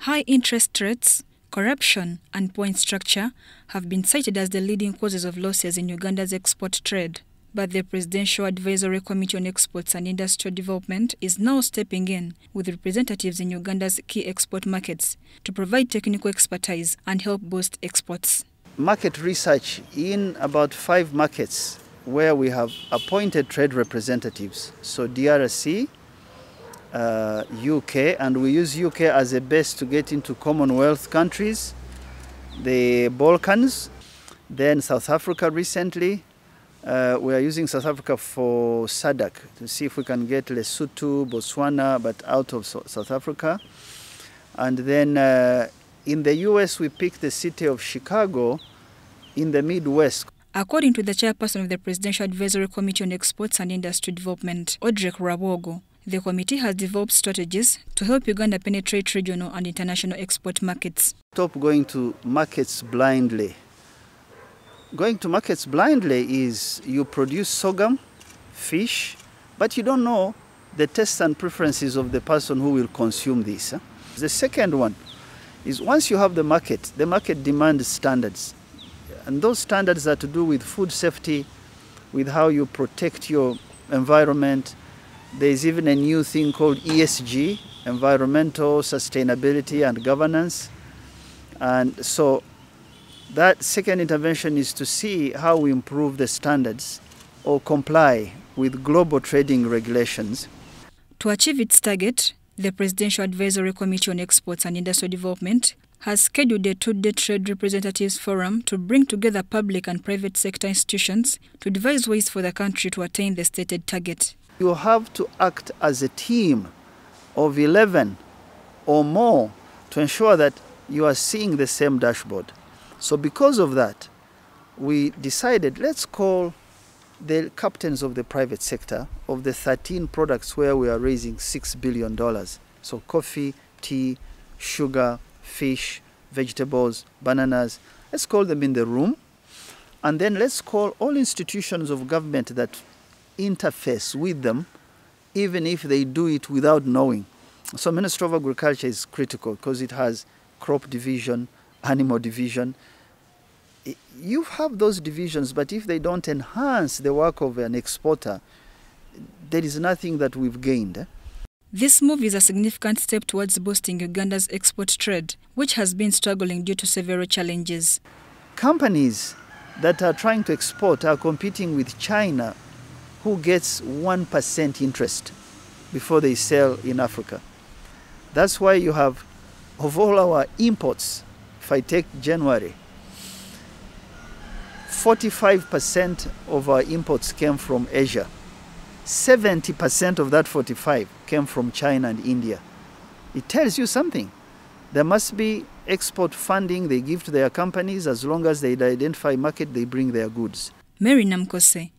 High interest rates, corruption and poor structure have been cited as the leading causes of losses in Uganda's export trade. But the Presidential Advisory Committee on Exports and Industrial Development is now stepping in with representatives in Uganda's key export markets to provide technical expertise and help boost exports. Market research in about 5 markets where we have appointed trade representatives. So DRC, UK, and we use UK as a base to get into Commonwealth countries, the Balkans, then South Africa recently. We are using South Africa for SADC to see if we can get Lesotho, Botswana, but out of South Africa. And then in the US, we picked the city of Chicago in the Midwest. According to the chairperson of the Presidential Advisory Committee on Exports and Industry Development, Rabogo, the committee has developed strategies to help Uganda penetrate regional and international export markets. Stop going to markets blindly. Going to markets blindly is you produce sorghum, fish, but you don't know the tastes and preferences of the person who will consume this. The second one is once you have the market demands standards. And those standards are to do with food safety, with how you protect your environment. There's even a new thing called ESG, environmental sustainability and governance. And so that second intervention is to see how we improve the standards or comply with global trading regulations. To achieve its target, the Presidential Advisory Committee on Exports and Industrial Development has scheduled a 2-day trade representatives forum to bring together public and private sector institutions to devise ways for the country to attain the stated target. You have to act as a team of 11 or more to ensure that you are seeing the same dashboard. So because of that, we decided let's call the captains of the private sector of the 13 products where we are raising $6 billion. So coffee, tea, sugar, fish, vegetables, bananas. Let's call them in the room. And then let's call all institutions of government that interface with them, even if they do it without knowing. So Ministry of Agriculture is critical because it has crop division, animal division. You have those divisions, but if they don't enhance the work of an exporter, there is nothing that we've gained. This move is a significant step towards boosting Uganda's export trade, which has been struggling due to several challenges. Companies that are trying to export are competing with China, who gets 1% interest before they sell in Africa. That's why you have, of all our imports, if I take January, 45% of our imports came from Asia. 70% of that 45 came from China and India. It tells you something. There must be export funding they give to their companies. As long as they identify market, they bring their goods. Mary Namkose,